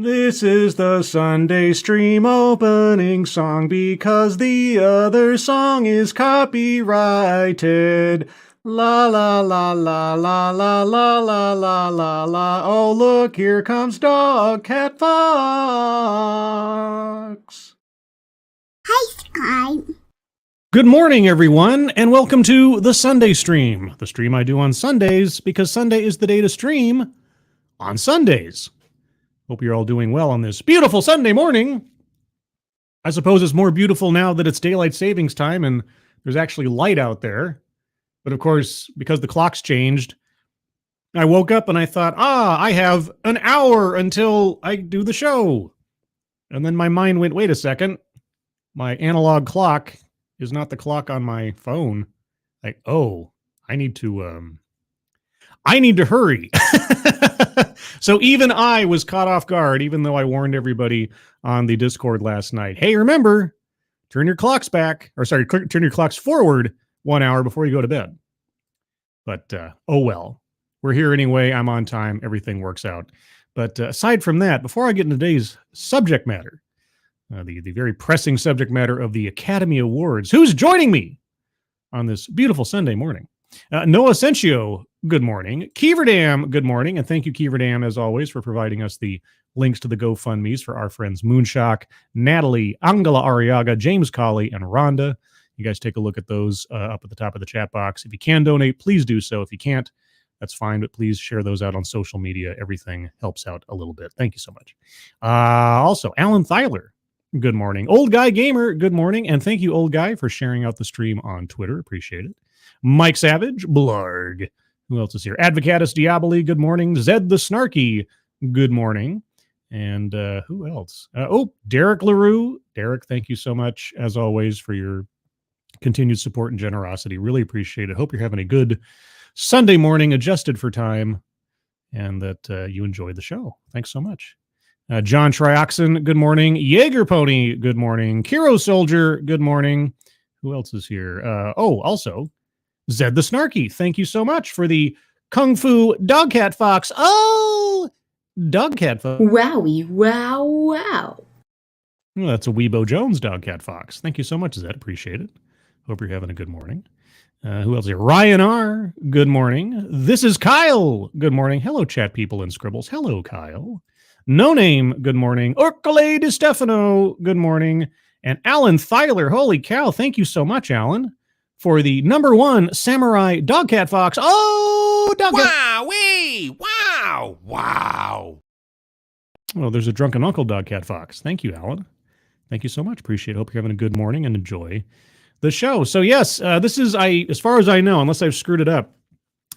This is the Sunday stream opening song because the other song is copyrighted. La la la la la la la la la la la. Oh look, here comes Dog Cat Fox. Hi, Sky. Good morning, everyone, and welcome to the Sunday stream. The stream I do on Sundays because Sunday is the day to stream on Sundays. Hope you're all doing well on this beautiful Sunday morning. I suppose it's more beautiful now that it's daylight savings time and there's actually light out there. But of course, because the clock's changed, I woke up and I thought, I have an hour until I do the show. And then my mind went, wait a second. My analog clock is not the clock on my phone. I need to hurry. So even I was caught off guard, even though I warned everybody on the Discord last night. Hey, remember, turn your clocks forward 1 hour before you go to bed. But, oh well. We're here anyway. I'm on time. Everything works out. But aside from that, before I get into today's subject matter, the very pressing subject matter of the Academy Awards, who's joining me on this beautiful Sunday morning? Noah Sencio, good morning. Keeverdam, good morning. And thank you, Keeverdam, as always, for providing us the links to the GoFundMes for our friends Moonshock, Natalie, Angela Arriaga, James Colley, and Rhonda. You guys take a look at those up at the top of the chat box. If you can donate, please do so. If you can't, that's fine, but please share those out on social media. Everything helps out a little bit. Thank you so much. Also, Alan Thyler, good morning. Old Guy Gamer, good morning. And thank you, Old Guy, for sharing out the stream on Twitter. Appreciate it. Mike Savage, Blarg. Who else is here? Advocatus Diaboli, good morning. Zed the Snarky, good morning. And who else? Derek LaRue. Derek, thank you so much, as always, for your continued support and generosity. Really appreciate it. Hope you're having a good Sunday morning, adjusted for time, and that you enjoyed the show. Thanks so much. John Trioxin, good morning. Jaeger Pony, good morning. Kiro Soldier, good morning. Who else is here? Also, Zed the Snarky, thank you so much for the Kung Fu Dog Cat Fox. Oh, Dog Cat Fox. Wowie, wow, wow. Well, that's a Weebo Jones Dog Cat Fox. Thank you so much, Zed. Appreciate it. Hope you're having a good morning. Who else here? Ryan R., good morning. This is Kyle. Good morning. Hello, chat people and scribbles. Hello, Kyle. No Name, good morning. Orcole Di Stefano, good morning. And Alan Thyler, holy cow, thank you so much, Alan, for the #1 Samurai Dog Cat Fox. Oh, Dog Cat. Wowee! Wow! Wow! Well, there's a Drunken Uncle Dog Cat Fox. Thank you, Alan. Thank you so much. Appreciate it. Hope you're having a good morning and enjoy the show. So yes, this is, as far as I know, unless I've screwed it up,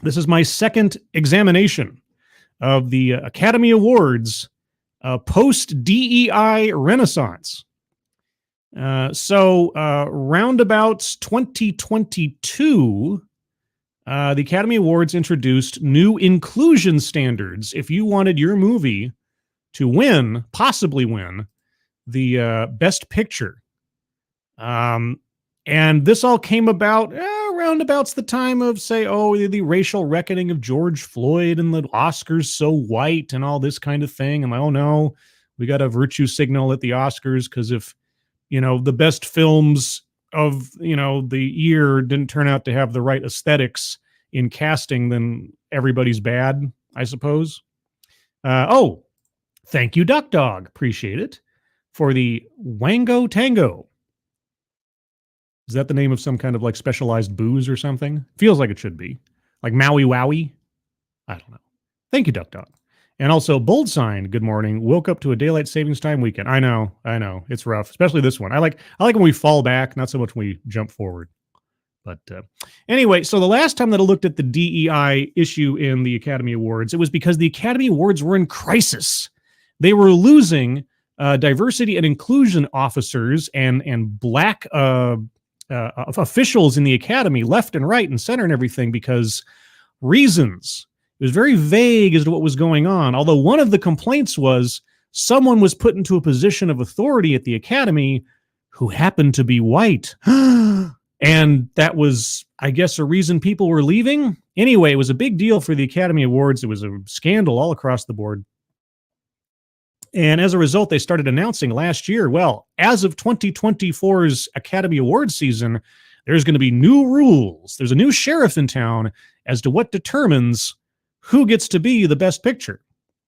this is my second examination of the Academy Awards post-DEI Renaissance. Roundabouts 2022, the Academy Awards introduced new inclusion standards if you wanted your movie to win, possibly win, the Best Picture. And this all came about roundabouts the time of, say, the racial reckoning of George Floyd and the Oscars so white and all this kind of thing. And like, oh no, we got a virtue signal at the Oscars because if the best films of, the year didn't turn out to have the right aesthetics in casting, then everybody's bad, I suppose. Thank you, Duck Dog. Appreciate it. For the Wango Tango. Is that the name of some kind of like specialized booze or something? Feels like it should be. Like Maui Wowie? I don't know. Thank you, Duck Dog. And also, Bold Sign, good morning. Woke up to a daylight savings time weekend. I know. It's rough, especially this one. I like when we fall back, not so much when we jump forward. But anyway, so the last time that I looked at the DEI issue in the Academy Awards, it was because the Academy Awards were in crisis. They were losing diversity and inclusion officers and black officials in the Academy, left and right and center and everything, because reasons. It was very vague as to what was going on, although one of the complaints was someone was put into a position of authority at the Academy who happened to be white. And that was, I guess, a reason people were leaving. Anyway, it was a big deal for the Academy Awards. It was a scandal all across the board. And as a result, they started announcing last year, well, as of 2024's Academy Awards season, there's going to be new rules. There's a new sheriff in town as to what determines who gets to be the best picture,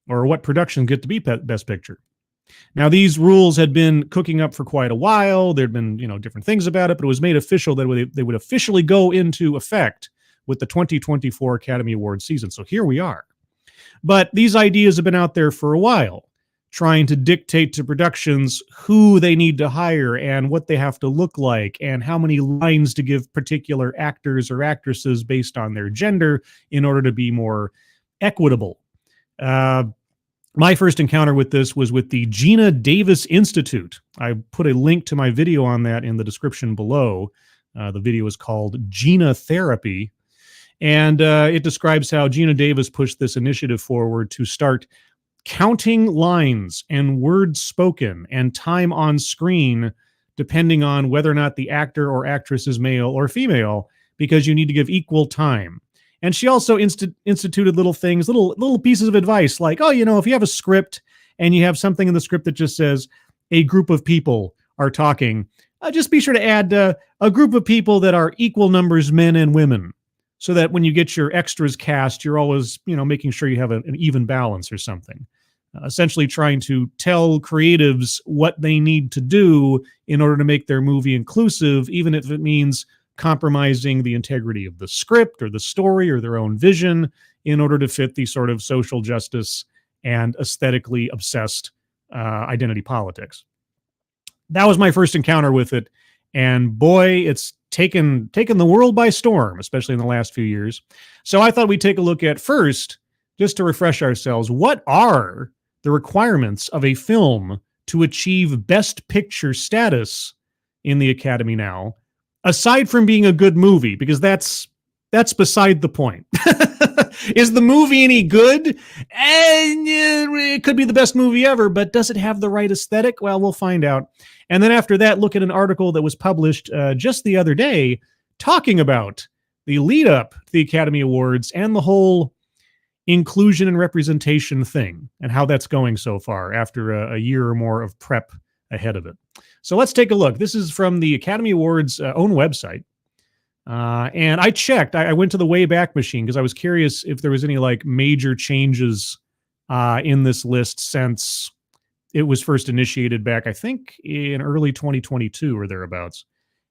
or what productions get to be best picture. Now, these rules had been cooking up for quite a while. There'd been, different things about it, but it was made official that they would officially go into effect with the 2024 Academy Awards season. So here we are. But these ideas have been out there for a while, trying to dictate to productions who they need to hire and what they have to look like and how many lines to give particular actors or actresses based on their gender in order to be more equitable. My first encounter with this was with the Gina Davis Institute. I put a link to my video on that in the description below. The video is called Gina Therapy. And it describes how Gina Davis pushed this initiative forward to start counting lines and words spoken and time on screen, depending on whether or not the actor or actress is male or female, because you need to give equal time. And she also instituted little things, little pieces of advice like, if you have a script and you have something in the script that just says a group of people are talking, just be sure to add a group of people that are equal numbers, men and women, so that when you get your extras cast, you're always, making sure you have an even balance or something. Essentially trying to tell creatives what they need to do in order to make their movie inclusive, even if it means compromising the integrity of the script or the story or their own vision in order to fit the sort of social justice and aesthetically obsessed identity politics. That was my first encounter with it. And boy, it's taken the world by storm, especially in the last few years. So I thought we'd take a look at first, just to refresh ourselves, what are the requirements of a film to achieve Best Picture status in the Academy now, aside from being a good movie, because that's beside the point. Is the movie any good? And it could be the best movie ever, but does it have the right aesthetic? Well, we'll find out. And then after that, look at an article that was published just the other day talking about the lead up to the Academy Awards and the whole inclusion and representation thing and how that's going so far after a year or more of prep ahead of it. So let's take a look. This is from the Academy Awards own website. And I checked. I went to the Wayback Machine because I was curious if there was any major changes in this list since it was first initiated back, I think, in early 2022 or thereabouts.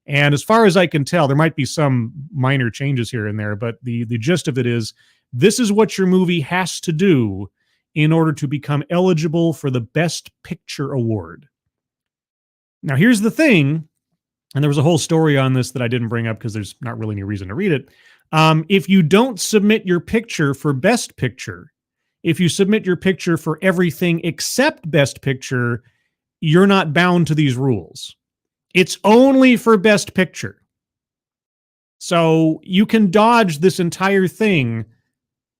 And as far as I can tell, there might be some minor changes here and there, but the gist of it is this is what your movie has to do in order to become eligible for the Best Picture Award. Now, here's the thing, and there was a whole story on this that I didn't bring up because there's not really any reason to read it. If you don't submit your picture for Best Picture, if you submit your picture for everything except Best Picture, you're not bound to these rules. It's only for Best Picture. So you can dodge this entire thing,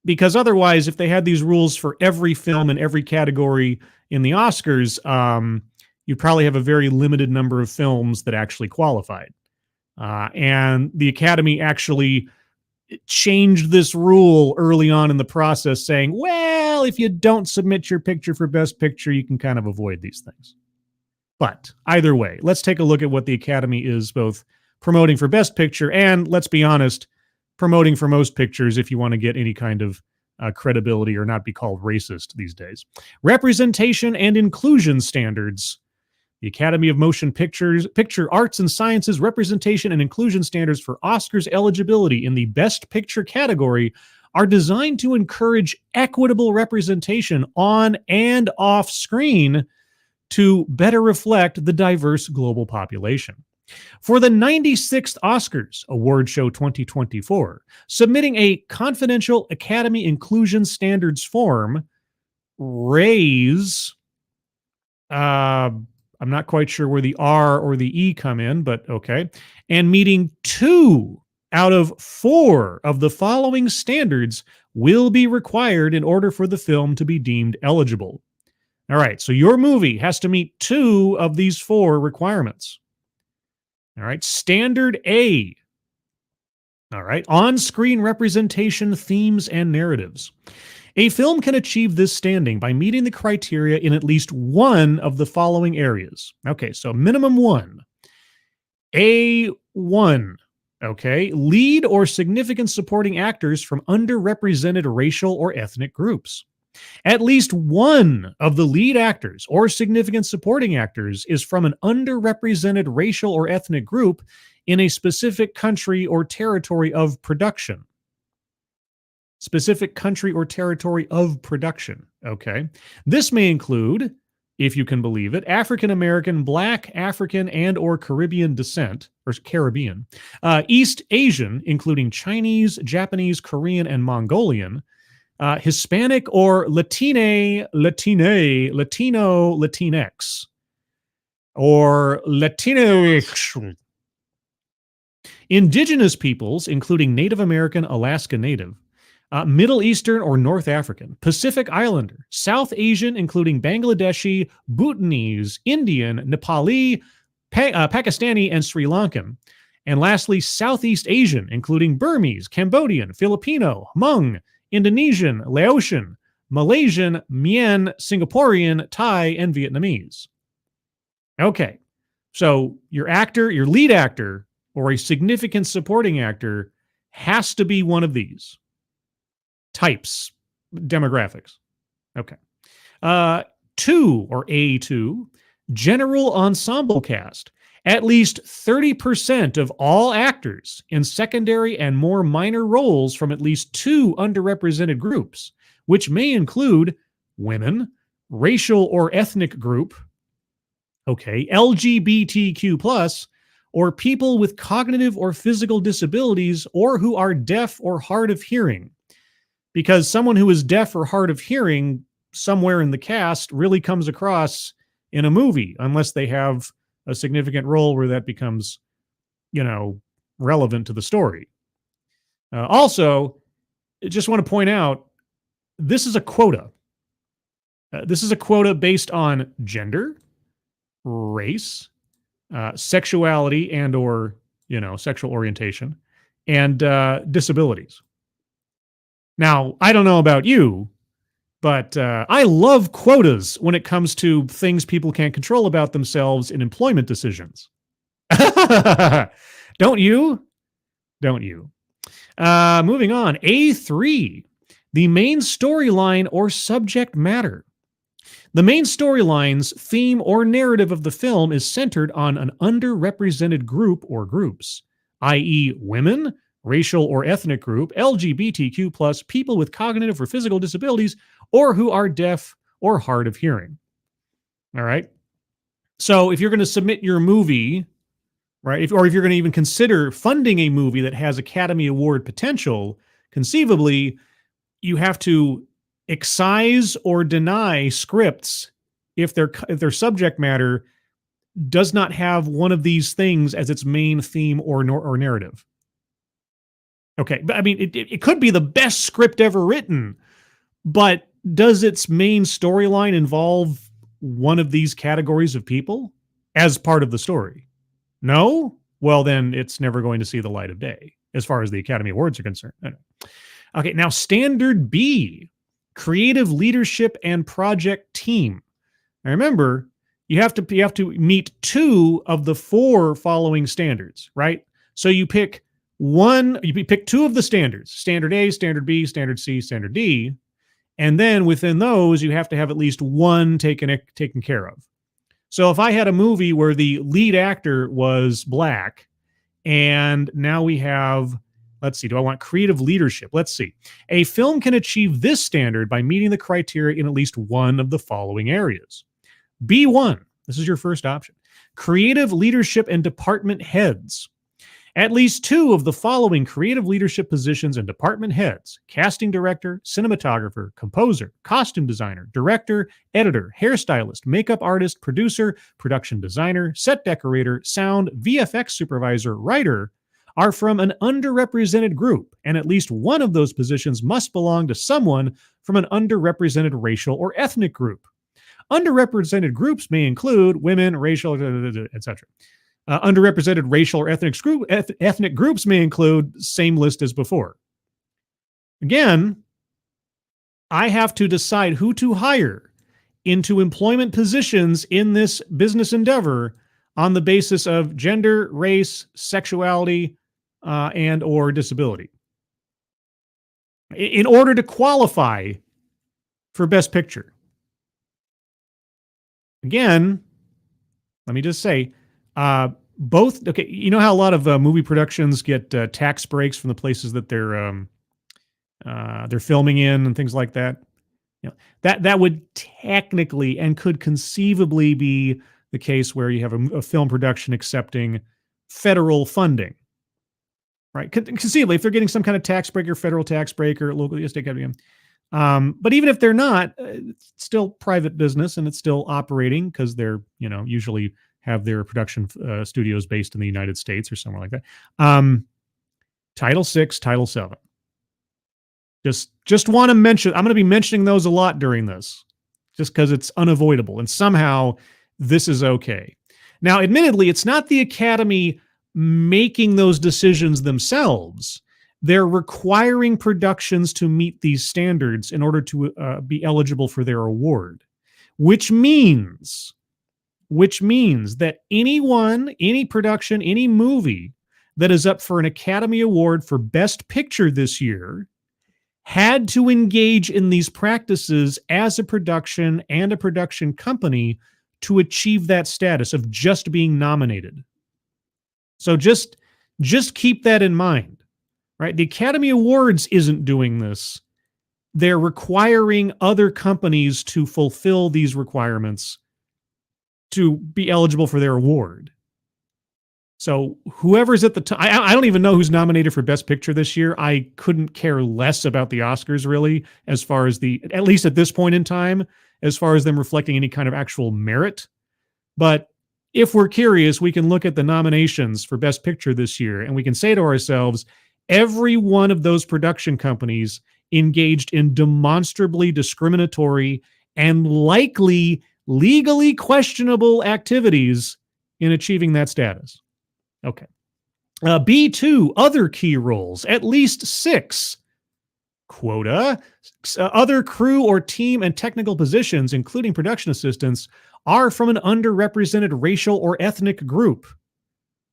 because otherwise, if they had these rules for every film in every category in the Oscars, you'd probably have a very limited number of films that actually qualified. And the Academy actually changed this rule early on in the process, saying, well, if you don't submit your picture for Best Picture, you can kind of avoid these things. But either way, let's take a look at what the Academy is both promoting for Best Picture and, let's be honest, promoting for most pictures if you want to get any kind of credibility or not be called racist these days. Representation and inclusion standards. The Academy of Motion Pictures, Picture Arts and Sciences Representation and Inclusion Standards for Oscars eligibility in the Best Picture category are designed to encourage equitable representation on and off screen to better reflect the diverse global population. For the 96th Oscars Award Show 2024, submitting a confidential Academy Inclusion Standards form, raise, I'm not quite sure where the R or the E come in, but okay, and meeting 2 out of 4 of the following standards will be required in order for the film to be deemed eligible. All right, so your movie has to meet 2 of these 4 requirements. All right, standard A. All right, on-screen representation, themes, and narratives. A film can achieve this standing by meeting the criteria in at least one of the following areas. Okay, so minimum one. A1. Okay, lead or significant supporting actors from underrepresented racial or ethnic groups. At least one of the lead actors or significant supporting actors is from an underrepresented racial or ethnic group in a specific country or territory of production. Specific country or territory of production. Okay. This may include, if you can believe it, African American, Black, African, and or Caribbean descent, or Caribbean, East Asian, including Chinese, Japanese, Korean, and Mongolian, Hispanic or Latino, Latinx, or Latino, indigenous peoples, including Native American, Alaska Native, Middle Eastern or North African, Pacific Islander, South Asian, including Bangladeshi, Bhutanese, Indian, Nepali, Pakistani, and Sri Lankan. And lastly, Southeast Asian, including Burmese, Cambodian, Filipino, Hmong, Indonesian, Laotian, Malaysian, Mien, Singaporean, Thai, and Vietnamese. Okay, so your lead actor, or a significant supporting actor has to be one of these types, demographics. Okay. 2 or A2, general ensemble cast. At least 30% of all actors in secondary and more minor roles from at least 2 underrepresented groups, which may include women, racial or ethnic group, okay, LGBTQ+, or people with cognitive or physical disabilities or who are deaf or hard of hearing. Because someone who is deaf or hard of hearing somewhere in the cast really comes across in a movie, unless they have a significant role where that becomes, relevant to the story. Also, I just want to point out, this is a quota. This is a quota based on gender, race, sexuality and or, sexual orientation, and disabilities. Now, I don't know about you, but I love quotas when it comes to things people can't control about themselves in employment decisions. Don't you? Don't you? Moving on. A3, the main storyline or subject matter. The main storyline's theme or narrative of the film is centered on an underrepresented group or groups, i.e. women, racial or ethnic group, LGBTQ+, people with cognitive or physical disabilities, or who are deaf or hard of hearing. All right. So if you're going to submit your movie, right, or if you're going to even consider funding a movie that has Academy Award potential, conceivably, you have to excise or deny scripts if their subject matter does not have one of these things as its main theme or narrative. Okay, but I mean, it could be the best script ever written, but does its main storyline involve one of these categories of people as part of the story? No? Well, then it's never going to see the light of day as far as the Academy Awards are concerned. Okay, now standard B, creative leadership and project team. Now remember, you have to meet 2 of the 4 following standards, right? So you pick 2 of the standards, standard A, standard B, standard C, standard D. And then within those, you have to have at least one taken care of. So if I had a movie where the lead actor was Black, and now we have, let's see, do I want creative leadership? Let's see. A film can achieve this standard by meeting the criteria in at least one of the following areas. B1, this is your first option. Creative leadership and department heads. At least 2 of the following creative leadership positions and department heads: casting director, cinematographer, composer, costume designer, director, editor, hairstylist, makeup artist, producer, production designer, set decorator, sound, VFX supervisor, writer, are from an underrepresented group, and at least one of those positions must belong to someone from an underrepresented racial or ethnic group. Underrepresented groups may include women, racial, etc. Underrepresented racial or ethnic groups may include same list as before. Again, I have to decide who to hire into employment positions in this business endeavor on the basis of gender, race, sexuality, and or disability. In order to qualify for Best Picture. Again, let me just say, both, okay, you know how a lot of movie productions get tax breaks from the places that they're filming in and things like that? You know, that would technically and could conceivably be the case where you have a film production accepting federal funding, right? Conceivably, if they're getting some kind of tax break or federal tax break or local state government. But even if they're not, it's still private business and it's still operating because they're, usually have their production studios based in the United States or somewhere like that. Title VI, Title VII. Just want to mention, I'm going to be mentioning those a lot during this, just because it's unavoidable. And somehow this is okay. Now, admittedly, it's not the Academy making those decisions themselves. They're requiring productions to meet these standards in order to be eligible for their award, which means that any production, any movie that is up for an Academy Award for Best Picture this year had to engage in these practices as a production and a production company to achieve that status of just being nominated. So just keep that in mind, right? The Academy Awards isn't doing this. They're requiring other companies to fulfill these requirements to be eligible for their award. So whoever's at the top, I don't even know who's nominated for Best Picture this year. I couldn't care less about the Oscars, really, as far as at least at this point in time, as far as them reflecting any kind of actual merit. But if we're curious, we can look at the nominations for Best Picture this year, and we can say to ourselves, every one of those production companies engaged in demonstrably discriminatory and likely legally questionable activities in achieving that status. Okay. B2, other key roles, at least 6. Quota, other crew or team and technical positions, including production assistants, are from an underrepresented racial or ethnic group.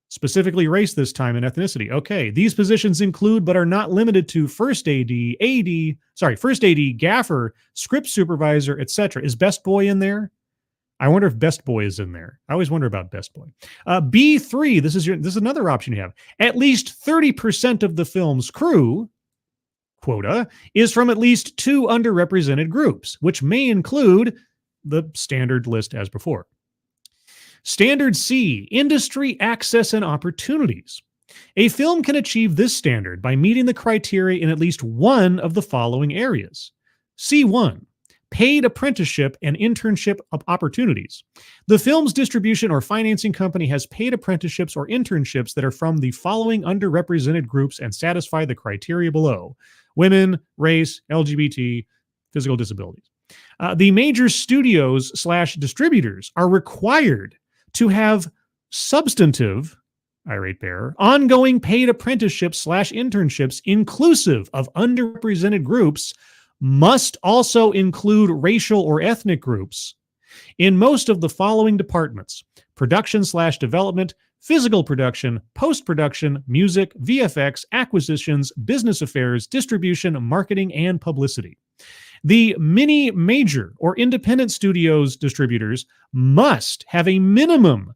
Specifically race this time and ethnicity. Okay, these positions include but are not limited to first AD, gaffer, script supervisor, etc. Is Best Boy in there? I wonder if Best Boy is in there. I always wonder about Best Boy. B3, this is another option you have. At least 30% of the film's crew, quota, is from at least 2 underrepresented groups, which may include the standard list as before. Standard C, industry access and opportunities. A film can achieve this standard by meeting the criteria in at least one of the following areas. C1, paid apprenticeship and internship opportunities. The film's distribution or financing company has paid apprenticeships or internships that are from the following underrepresented groups and satisfy the criteria below: women, race, LGBT, physical disabilities. The major studios / distributors are required to have substantive, irate bearer, ongoing paid apprenticeships / internships inclusive of underrepresented groups, must also include racial or ethnic groups in most of the following departments: production / development, physical production, post-production, music, VFX, acquisitions, business affairs, distribution, marketing, and publicity. The mini major or independent studios distributors must have a minimum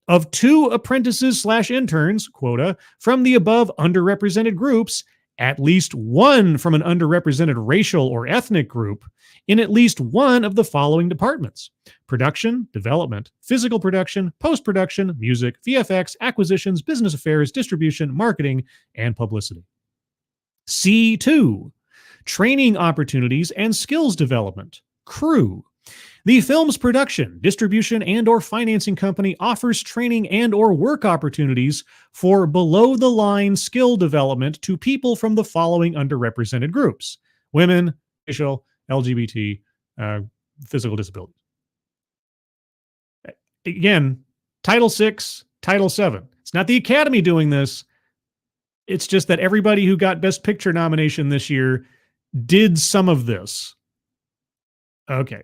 of 2 apprentices / interns, quota, from the above underrepresented groups, at least 1 from an underrepresented racial or ethnic group, in at least one of the following departments: production, development, physical production, post-production, music, VFX, acquisitions, business affairs, distribution, marketing, and publicity. C2, training opportunities and skills development, crew. The film's production, distribution, and or financing company offers training and or work opportunities for below-the-line skill development to people from the following underrepresented groups: women, racial, LGBT, physical disabilities. Again, Title VI, Title VII. It's not the Academy doing this. It's just that everybody who got Best Picture nomination this year did some of this. Okay.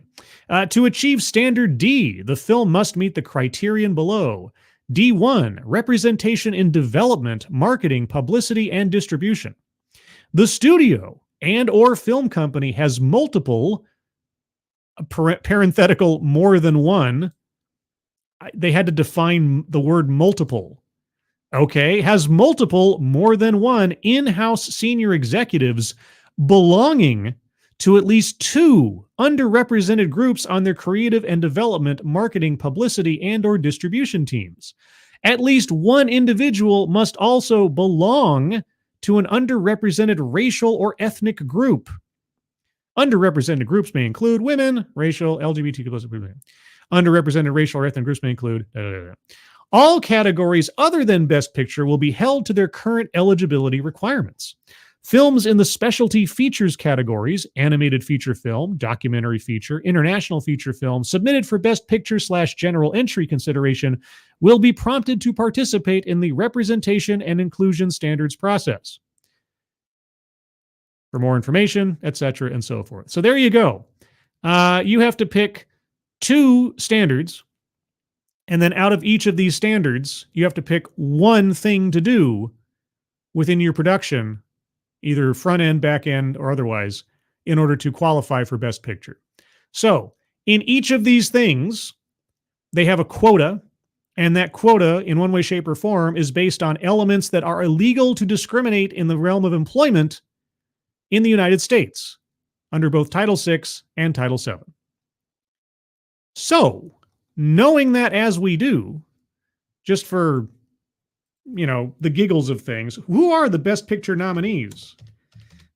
To achieve standard D, the film must meet the criterion below. D1, representation in development, marketing, publicity, and distribution. The studio and or film company has multiple, parenthetical, more than one. They had to define the word multiple. Okay, has multiple, more than one in-house senior executives belonging to at least two underrepresented groups on their creative and development, marketing, publicity, and or distribution teams. At least one individual must also belong to an underrepresented racial or ethnic group. Underrepresented groups may include women, racial, LGBTQ+. Underrepresented racial or ethnic groups may include... All categories other than Best Picture will be held to their current eligibility requirements. Films in the specialty features categories, animated feature film, documentary feature, international feature film, submitted for Best Picture/general entry consideration, will be prompted to participate in the representation and inclusion standards process. For more information, etc., and so forth. So there you go. You have to pick two standards. And then out of each of these standards, you have to pick one thing to do within your production, either front end, back end, or otherwise, in order to qualify for Best Picture. So in each of these things, they have a quota, and that quota, in one way, shape, or form, is based on elements that are illegal to discriminate in the realm of employment in the United States, under both Title VI and Title VII. So, knowing that as we do, just for, the giggles of things, who are the Best Picture nominees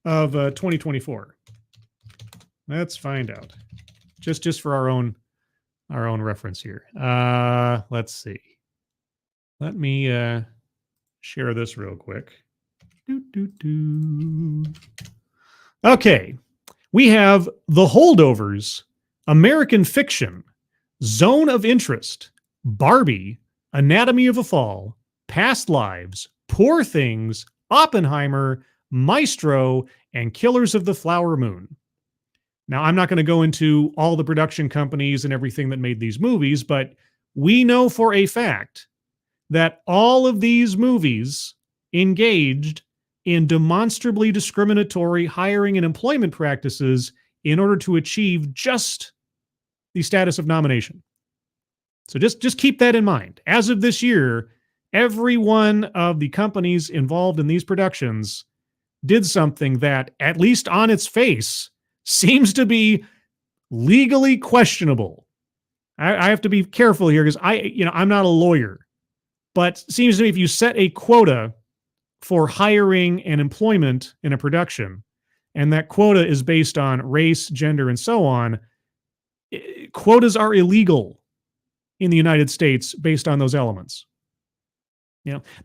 of 2024? Let's find out. Just for our own reference here. Let's see. Let me share this real quick. Okay. We have The Holdovers, American Fiction, Zone of Interest, Barbie, Anatomy of a Fall, Past Lives, Poor Things, Oppenheimer, Maestro, and Killers of the Flower Moon. Now, I'm not going to go into all the production companies and everything that made these movies, but we know for a fact that all of these movies engaged in demonstrably discriminatory hiring and employment practices in order to achieve just the status of nomination. So just keep that in mind. As of this year, every one of the companies involved in these productions did something that, at least on its face, seems to be legally questionable. I have to be careful here because I'm not a lawyer, but seems to me if you set a quota for hiring and employment in a production, and that quota is based on race, gender, and so on, quotas are illegal in the United States based on those elements.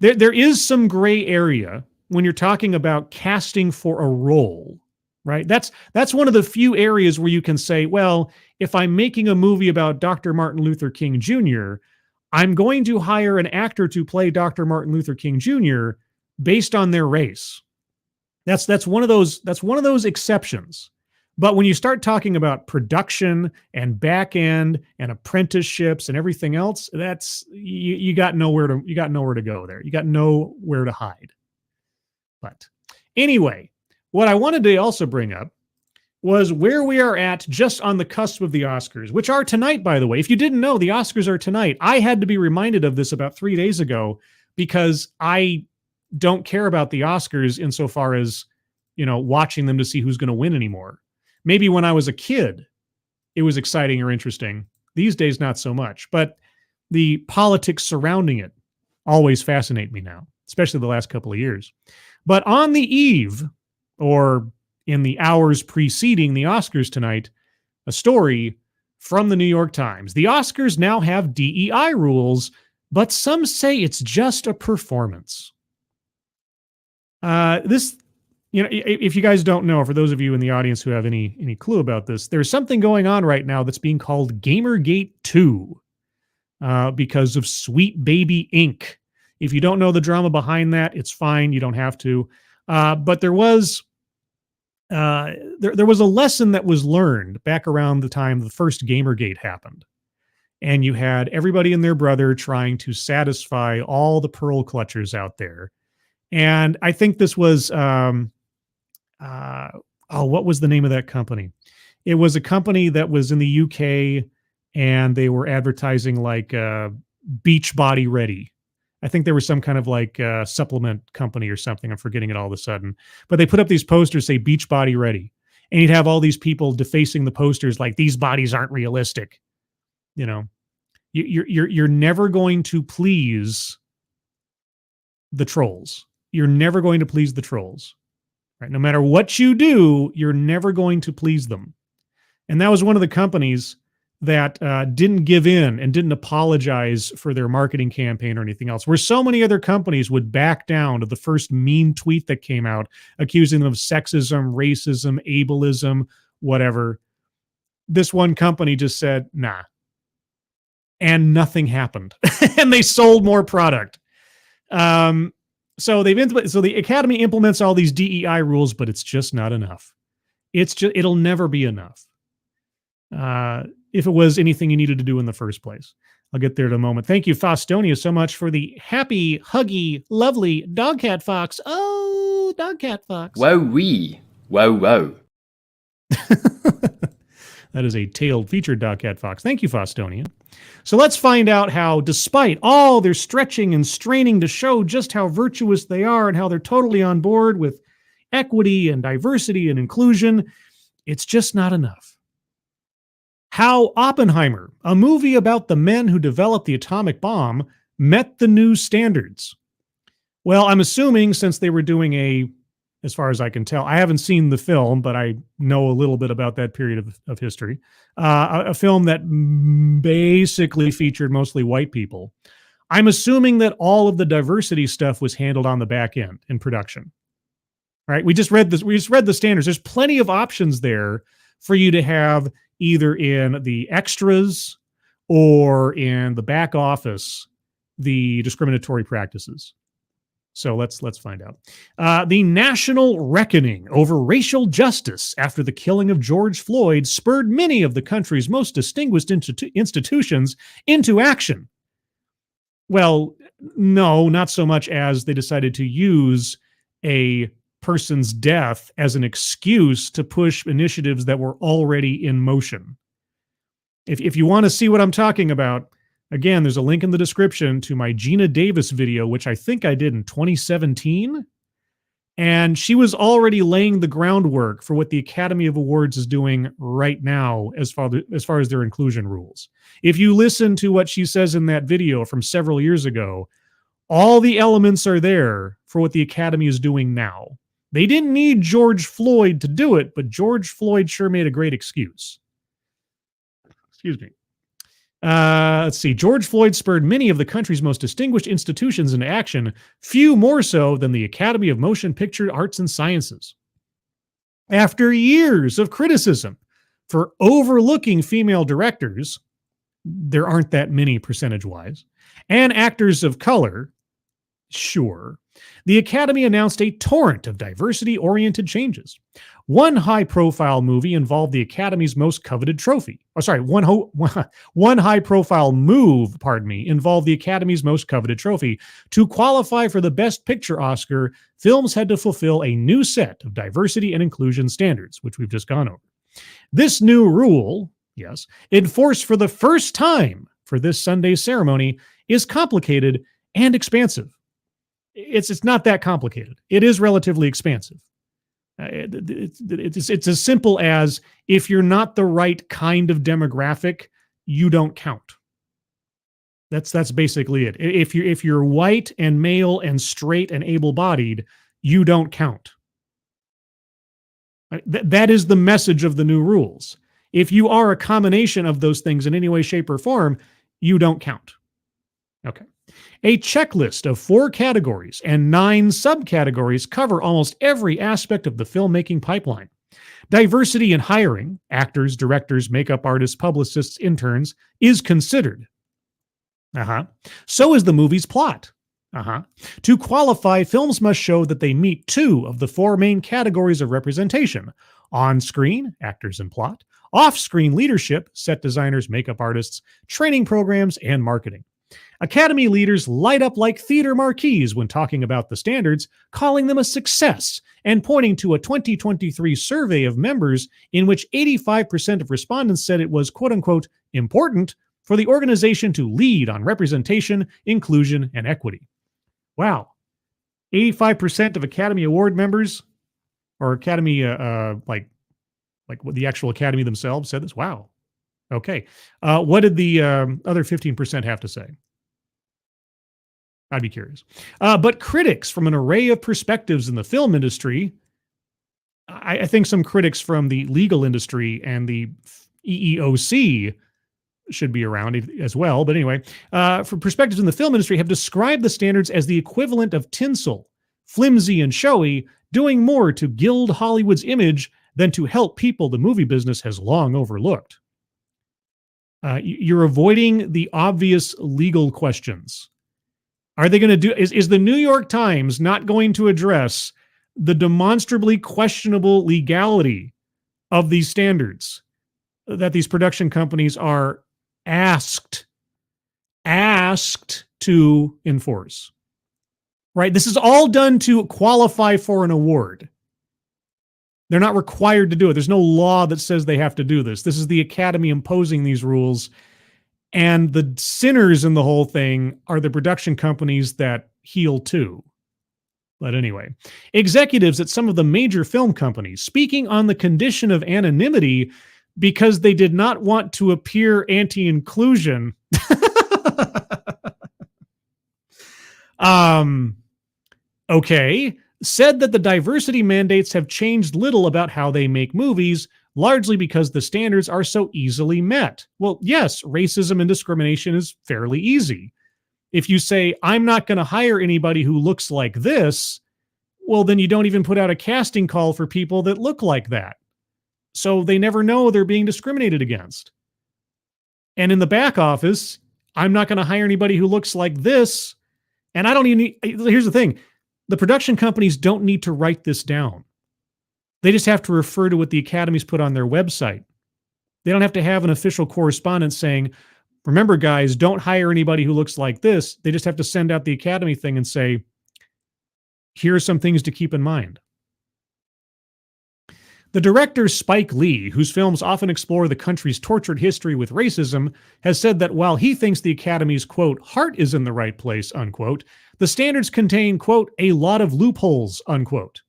There is some gray area when you're talking about casting for a role, right? That's one of the few areas where you can say, well, if I'm making a movie about Dr. Martin Luther King Jr., I'm going to hire an actor to play Dr. Martin Luther King Jr. based on their race. That's one of those exceptions. But when you start talking about production and back end and apprenticeships and everything else, that's you got nowhere to go there. You got nowhere to hide. But anyway, what I wanted to also bring up was where we are at just on the cusp of the Oscars, which are tonight, by the way. If you didn't know, the Oscars are tonight. I had to be reminded of this about 3 days ago because I don't care about the Oscars insofar as, watching them to see who's going to win anymore. Maybe when I was a kid, it was exciting or interesting. These days, not so much. But the politics surrounding it always fascinate me now, especially the last couple of years. But on the eve, or in the hours preceding the Oscars tonight, a story from the New York Times. The Oscars now have DEI rules, but some say it's just a performance. If you guys don't know, for those of you in the audience who have any clue about this, there's something going on right now that's being called Gamergate 2 because of Sweet Baby Inc. If you don't know the drama behind that, it's fine. You don't have to. But there was there was a lesson that was learned back around the time the first Gamergate happened. And you had everybody and their brother trying to satisfy all the pearl clutchers out there. And I think this was, what was the name of that company? It was a company that was in the UK, and they were advertising like Beachbody Ready. I think there was some kind of like supplement company or something. I'm forgetting it all of a sudden. But they put up these posters, say Beachbody Ready. And you'd have all these people defacing the posters like these bodies aren't realistic. You know, you're never going to please the trolls. You're never going to please the trolls. Right? No matter what you do, you're never going to please them. And that was one of the companies that didn't give in and didn't apologize for their marketing campaign or anything else, where so many other companies would back down to the first mean tweet that came out, accusing them of sexism, racism, ableism, whatever. This one company just said, nah. And nothing happened. And they sold more product. So the Academy implements all these DEI rules, but it's just not enough. It'll never be enough. If it was anything you needed to do in the first place. I'll get there in a moment. Thank you, Faustonia, so much for the happy, huggy, lovely Dogcat Fox. Oh, Dogcat Fox. Wow, wee. Wow, wow. That is a tailed featured Dogcat Fox. Thank you, Faustonia. So let's find out how, despite all their stretching and straining to show just how virtuous they are and how they're totally on board with equity and diversity and inclusion, it's just not enough. How Oppenheimer, a movie about the men who developed the atomic bomb, met the new standards. Well, I'm assuming since they were doing as far as I can tell, I haven't seen the film, but I know a little bit about that period of history. A film that basically featured mostly white people. I'm assuming that all of the diversity stuff was handled on the back end in production. Right? We just read this. We just read the standards. There's plenty of options there for you to have either in the extras or in the back office, the discriminatory practices. So let's find out. The national reckoning over racial justice after the killing of George Floyd spurred many of the country's most distinguished institutions into action. Well, no, not so much as they decided to use a person's death as an excuse to push initiatives that were already in motion. If you want to see what I'm talking about, again, there's a link in the description to my Gina Davis video, which I think I did in 2017. And she was already laying the groundwork for what the Academy of Awards is doing right now as far as their inclusion rules. If you listen to what she says in that video from several years ago, all the elements are there for what the Academy is doing now. They didn't need George Floyd to do it, but George Floyd sure made a great excuse. Excuse me. Let's see. George Floyd spurred many of the country's most distinguished institutions into action, few more so than the Academy of Motion Picture Arts and Sciences. After years of criticism for overlooking female directors, there aren't that many percentage-wise, and actors of color, sure, the Academy announced a torrent of diversity-oriented changes. One high-profile movie involved the Academy's most coveted trophy. One high-profile move, involved the Academy's most coveted trophy. To qualify for the Best Picture Oscar, films had to fulfill a new set of diversity and inclusion standards, which we've just gone over. This new rule, yes, enforced for the first time for this Sunday's ceremony, is complicated and expansive. It's not that complicated. It is relatively expansive. It's as simple as if you're not the right kind of demographic, you don't count. That's basically it. If you're white and male and straight and able-bodied, you don't count. That is the message of the new rules. If you are a combination of those things in any way, shape, or form, you don't count. Okay. A checklist of 4 categories and 9 subcategories cover almost every aspect of the filmmaking pipeline. Diversity in hiring, actors, directors, makeup artists, publicists, interns, is considered. So is the movie's plot. To qualify, films must show that they meet 2 of the 4 main categories of representation: on-screen, actors and plot; off-screen, leadership, set designers, makeup artists, training programs, and marketing. Academy leaders light up like theater marquees when talking about the standards, calling them a success, and pointing to a 2023 survey of members in which 85% of respondents said it was, quote-unquote, important for the organization to lead on representation, inclusion, and equity. Wow. 85% of Academy Award members, or Academy, like the actual Academy themselves said this. Wow. Okay. What did the other 15% have to say? I'd be curious. But critics from an array of perspectives in the film industry, I think some critics from the legal industry and the EEOC should be around as well. But anyway, from perspectives in the film industry have described the standards as the equivalent of tinsel, flimsy and showy, doing more to gild Hollywood's image than to help people the movie business has long overlooked. You're avoiding the obvious legal questions. Are they going to do, is the New York Times not going to address the demonstrably questionable legality of these standards that these production companies are asked to enforce? Right? This is all done to qualify for an award. They're not required to do it. There's no law that says they have to do this. This is the Academy imposing these rules. And the sinners in the whole thing are the production companies that heel too. But anyway, executives at some of the major film companies speaking on the condition of anonymity because they did not want to appear anti-inclusion. Okay, said that the diversity mandates have changed little about how they make movies, largely because the standards are so easily met. Well, yes, racism and discrimination is fairly easy. If you say, I'm not going to hire anybody who looks like this, well, then you don't even put out a casting call for people that look like that. So they never know they're being discriminated against. And in the back office, I'm not going to hire anybody who looks like this. And I don't even need, here's the thing. The production companies don't need to write this down. They just have to refer to what the academies put on their website. They don't have to have an official correspondence saying, remember, guys, don't hire anybody who looks like this. They just have to send out the academy thing and say, here are some things to keep in mind. The director Spike Lee, whose films often explore the country's tortured history with racism, has said that while he thinks the Academy's, quote, heart is in the right place, unquote, the standards contain, quote, a lot of loopholes, unquote.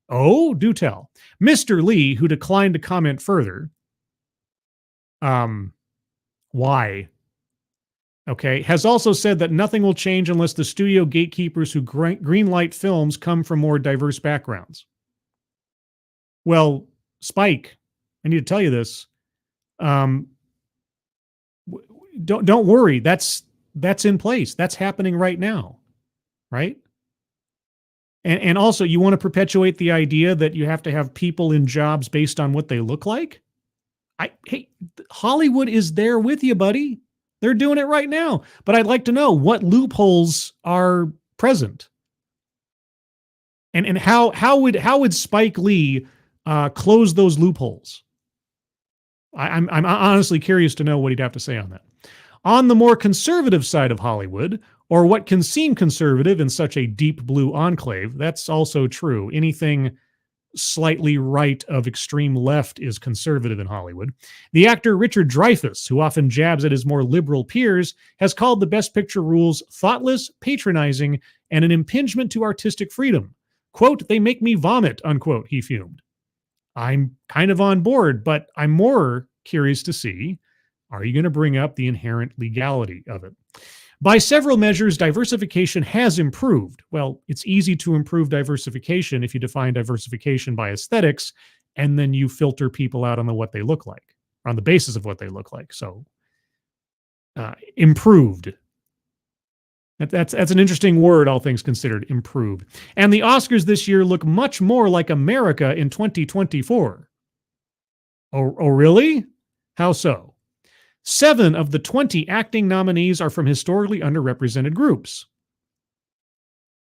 Oh, do tell. Mr. Lee, who declined to comment further. Why? Okay, has also said that nothing will change unless the studio gatekeepers who greenlight films come from more diverse backgrounds. Well, Spike, I need to tell you this. Don't worry. That's in place. That's happening right now, right? And also, you want to perpetuate the idea that you have to have people in jobs based on what they look like? Hey, Hollywood is there with you, buddy. They're doing it right now. But I'd like to know what loopholes are present, and how would Spike Lee close those loopholes? I'm honestly curious to know what he'd have to say on that. On the more conservative side of Hollywood, or what can seem conservative in such a deep blue enclave, that's also true. Anything slightly right of extreme left is conservative in Hollywood. The actor Richard Dreyfuss, who often jabs at his more liberal peers, has called the Best Picture rules thoughtless, patronizing, and an impingement to artistic freedom. Quote, they make me vomit, unquote, he fumed. I'm kind of on board, but I'm more curious to see, are you going to bring up the inherent legality of it? By several measures, diversification has improved. Well, it's easy to improve diversification if you define diversification by aesthetics, and then you filter people out on what they look like, on the basis of what they look like. So, improved. That's an interesting word, all things considered, improved. And the Oscars this year look much more like America in 2024. Oh, really? How so? 7 of the 20 acting nominees are from historically underrepresented groups.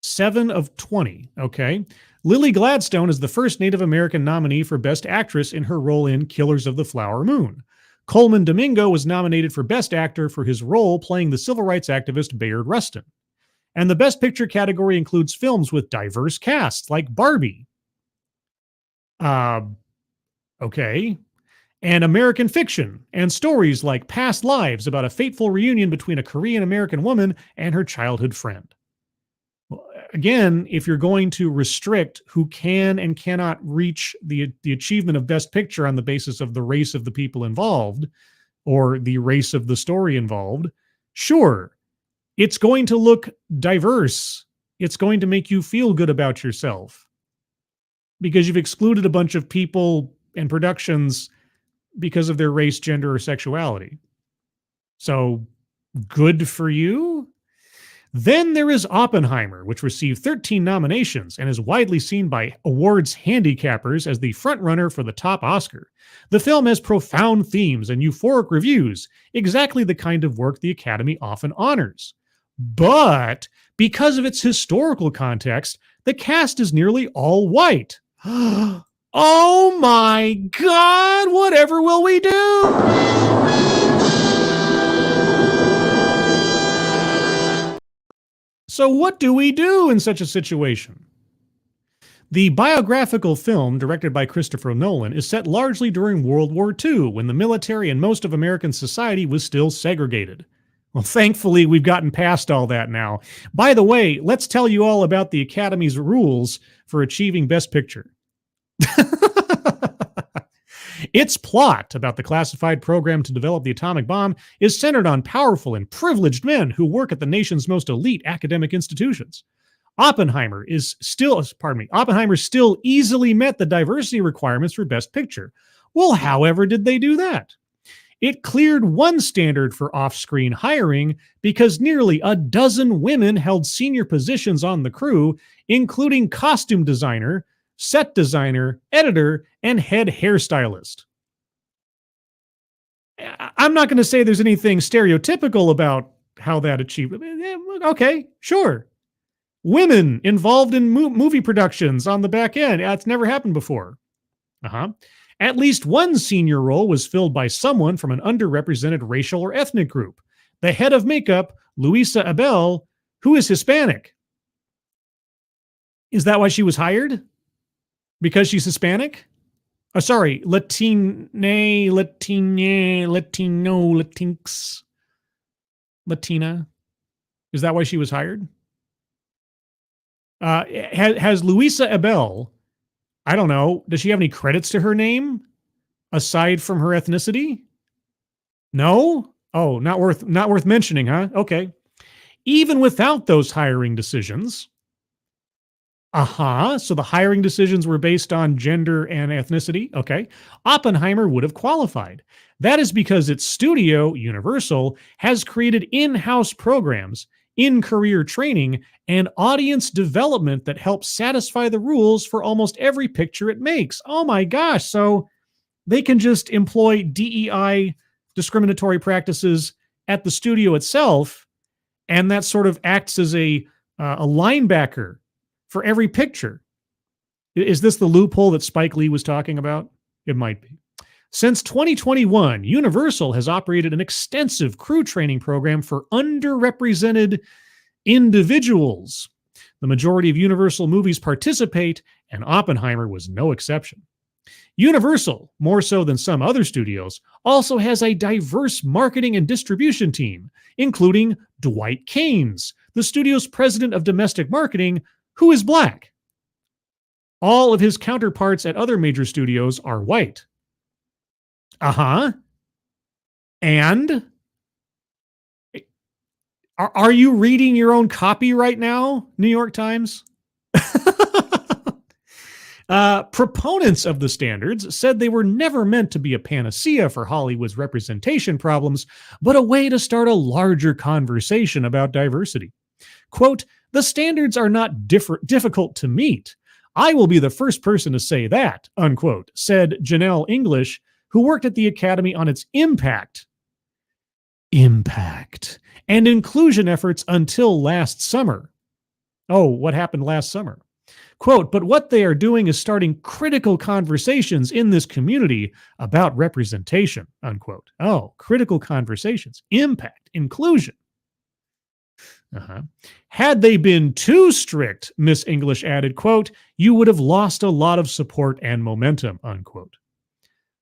7 of 20. Okay. Lily Gladstone is the first Native American nominee for Best Actress in her role in Killers of the Flower Moon. Coleman Domingo was nominated for Best Actor for his role playing the civil rights activist Bayard Rustin. And the Best Picture category includes films with diverse casts like Barbie. Okay. And American fiction and stories like Past Lives about a fateful reunion between a Korean American woman and her childhood friend. Well, again, if you're going to restrict who can and cannot reach the achievement of Best Picture on the basis of the race of the people involved or the race of the story involved, sure, it's going to look diverse. It's going to make you feel good about yourself because you've excluded a bunch of people and productions because of their race, gender, or sexuality. So good for you. Then there is Oppenheimer, which received 13 nominations and is widely seen by awards handicappers as the frontrunner for the top Oscar. The film has profound themes and euphoric reviews, exactly the kind of work the Academy often honors. But because of its historical context, the cast is nearly all white. Oh my God, whatever will we do? So what do we do in such a situation? The biographical film, directed by Christopher Nolan, is set largely during World War II, when the military and most of American society was still segregated. Well, thankfully, we've gotten past all that now. By the way, let's tell you all about the Academy's rules for achieving Best Picture. Its plot about the classified program to develop the atomic bomb is centered on powerful and privileged men who work at the nation's most elite academic institutions. Oppenheimer still easily met the diversity requirements for Best Picture. Well, however did they do that? It cleared one standard for off-screen hiring because nearly a dozen women held senior positions on the crew, including costume designer, set designer, editor, and head hairstylist. I'm not going to say there's anything stereotypical about how that achieved. Okay, sure. Women involved in movie productions on the back end. It's never happened before. At least one senior role was filled by someone from an underrepresented racial or ethnic group. The head of makeup, Luisa Abel, who is Hispanic. Is that why she was hired? Because she's Hispanic? Latinx. Latina. Is that why she was hired? Has Luisa Abel, I don't know, does she have any credits to her name aside from her ethnicity? No? Oh, not worth mentioning, huh? Okay. Even without those hiring decisions, so the hiring decisions were based on gender and ethnicity. Okay. Oppenheimer would have qualified. That is because its studio, Universal, has created in-house programs, in-career training, and audience development that help satisfy the rules for almost every picture it makes. Oh my gosh. So they can just employ DEI discriminatory practices at the studio itself, and that sort of acts as a linebacker for every picture. Is this the loophole that Spike Lee was talking about? It might be. Since 2021, Universal has operated an extensive crew training program for underrepresented individuals. The majority of Universal movies participate, and Oppenheimer was no exception. Universal, more so than some other studios, also has a diverse marketing and distribution team, including Dwight Caines, the studio's president of domestic marketing, who is black. All of his counterparts at other major studios are white. And are you reading your own copy right now, New York Times? Proponents of the standards said they were never meant to be a panacea for Hollywood's representation problems, but a way to start a larger conversation about diversity. Quote, "The standards are not difficult to meet. I will be the first person to say that," unquote, said Janelle English, who worked at the Academy on its impact and inclusion efforts until last summer. Oh, what happened last summer? Quote, but what they are doing is starting critical conversations in this community about representation, unquote. Oh, critical conversations, impact, inclusion. Had they been too strict, Miss English added, quote, you would have lost a lot of support and momentum, unquote.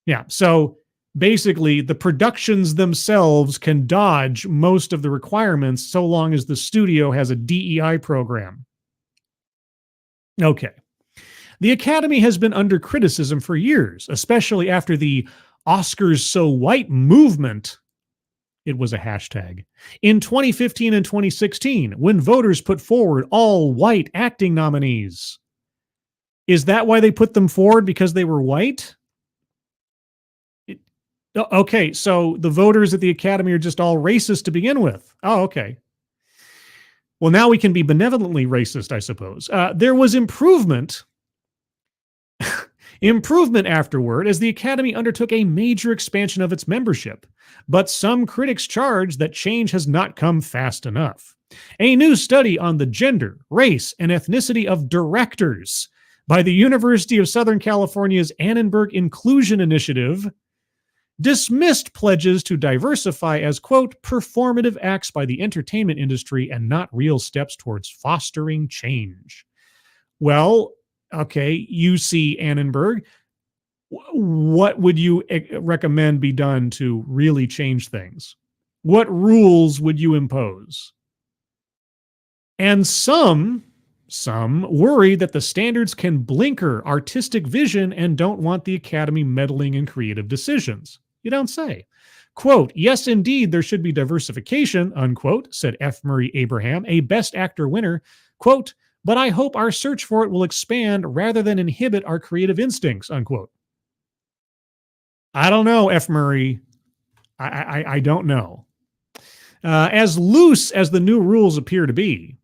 Yeah, so basically the productions themselves can dodge most of the requirements so long as the studio has a DEI program. Okay. The Academy has been under criticism for years, especially after the Oscars So White movement. It was a hashtag. In 2015 and 2016, when voters put forward all white acting nominees. Is that why they put them forward? Because they were white? Okay, so the voters at the Academy are just all racist to begin with. Oh, okay. Well, now we can be benevolently racist, I suppose. There was improvement afterward as the Academy undertook a major expansion of its membership. But some critics charge that change has not come fast enough. A new study on the gender, race, and ethnicity of directors by the University of Southern California's Annenberg Inclusion Initiative dismissed pledges to diversify as, quote, performative acts by the entertainment industry and not real steps towards fostering change. Well, okay, UC Annenberg, what would you recommend be done to really change things? What rules would you impose? And some worry that the standards can blinker artistic vision and don't want the Academy meddling in creative decisions. You don't say. Quote, yes, indeed, there should be diversification, unquote, said F. Murray Abraham, a Best Actor winner. Quote, but I hope our search for it will expand rather than inhibit our creative instincts, unquote. I don't know, F. Murray. I don't know. As loose as the new rules appear to be,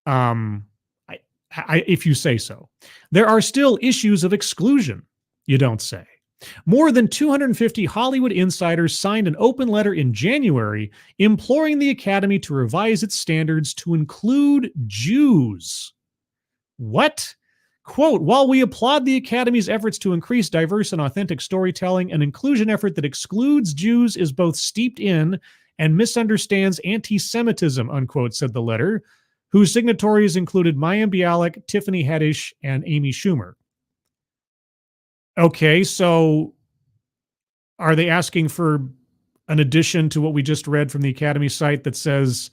if you say so, there are still issues of exclusion, you don't say. More than 250 Hollywood insiders signed an open letter in January imploring the Academy to revise its standards to include Jews. What? Quote, while we applaud the Academy's efforts to increase diverse and authentic storytelling, an inclusion effort that excludes Jews is both steeped in and misunderstands anti-Semitism, unquote, said the letter, whose signatories included Mayim Bialik, Tiffany Haddish, and Amy Schumer. Okay, so are they asking for an addition to what we just read from the Academy site that says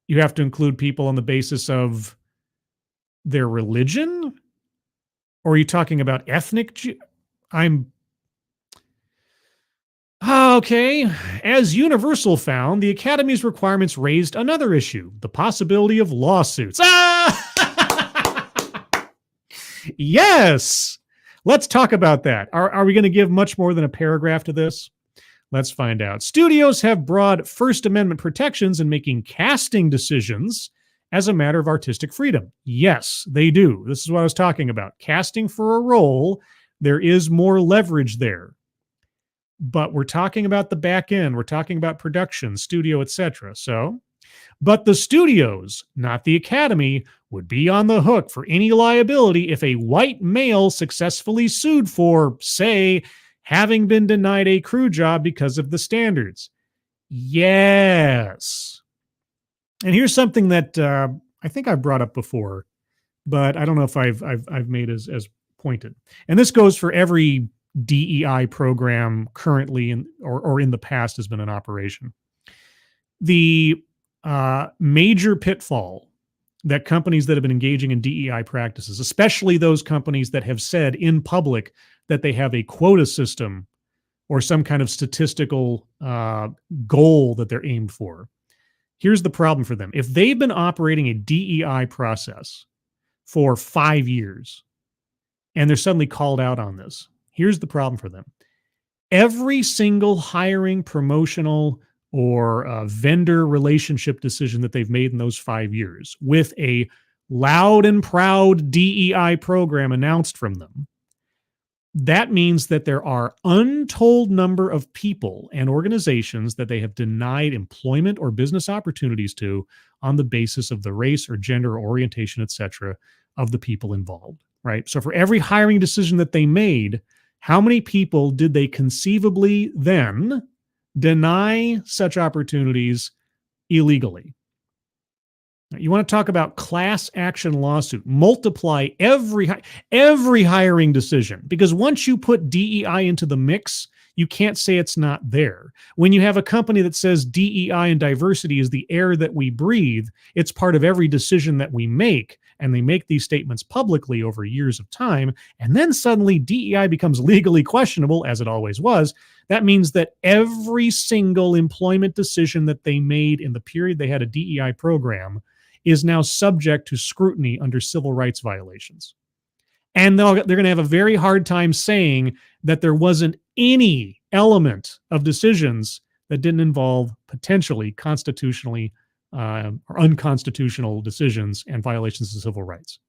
you have to include people on the basis of their religion? Or are you talking about ethnic? Okay. As Universal found, the Academy's requirements raised another issue, the possibility of lawsuits. Yes. Let's talk about that. Are we going to give much more than a paragraph to this? Let's find out. Studios have broad First Amendment protections in making casting decisions as a matter of artistic freedom. Yes, they do. This is what I was talking about. Casting for a role, there is more leverage there. But we're talking about the back end. We're talking about production, studio, etc. But the studios, not the Academy, would be on the hook for any liability if a white male successfully sued for, say, having been denied a crew job because of the standards. Yes. And here's something that I think I've brought up before, but I don't know if I've made as pointed. And this goes for every DEI program currently or in the past has been in operation. The major pitfall that companies that have been engaging in DEI practices, especially those companies that have said in public that they have a quota system or some kind of statistical goal that they're aimed for. Here's the problem for them. If they've been operating a DEI process for 5 years and they're suddenly called out on this, here's the problem for them. Every single hiring, promotional, or vendor relationship decision that they've made in those 5 years with a loud and proud DEI program announced from them, that means that there are untold number of people and organizations that they have denied employment or business opportunities to on the basis of the race or gender or orientation, et cetera, of the people involved, right? So for every hiring decision that they made, how many people did they conceivably then deny such opportunities illegally? You want to talk about class action lawsuit, multiply every hiring decision, because once you put DEI into the mix, you can't say it's not there. When you have a company that says DEI and diversity is the air that we breathe, it's part of every decision that we make, and they make these statements publicly over years of time, and then suddenly DEI becomes legally questionable, as it always was. That means that every single employment decision that they made in the period they had a DEI program is now subject to scrutiny under civil rights violations. And they're going to have a very hard time saying that there wasn't any element of decisions that didn't involve potentially constitutionally or unconstitutional decisions and violations of civil rights.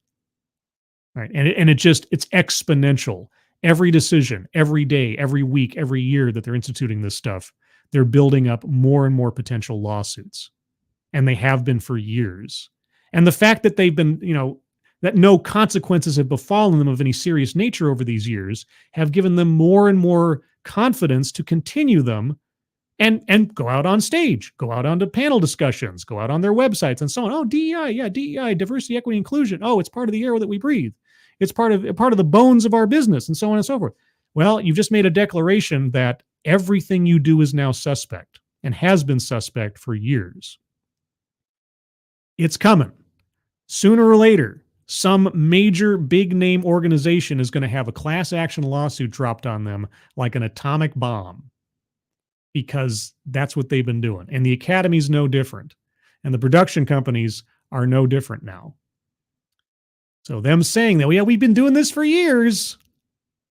Right. And it's exponential. Every decision, every day, every week, every year that they're instituting this stuff, they're building up more and more potential lawsuits. And they have been for years. And the fact that they've been, that no consequences have befallen them of any serious nature over these years have given them more and more confidence to continue them and go out on stage, go out onto panel discussions, go out on their websites and so on. Oh, DEI, yeah, DEI, diversity, equity, inclusion. Oh, it's part of the air that we breathe. It's part of the bones of our business, and so on and so forth. Well, you've just made a declaration that everything you do is now suspect and has been suspect for years. It's coming. Sooner or later, some major big name organization is going to have a class action lawsuit dropped on them like an atomic bomb, because that's what they've been doing. And the academy's no different. And the production companies are no different now. So them saying that, well, yeah, we've been doing this for years.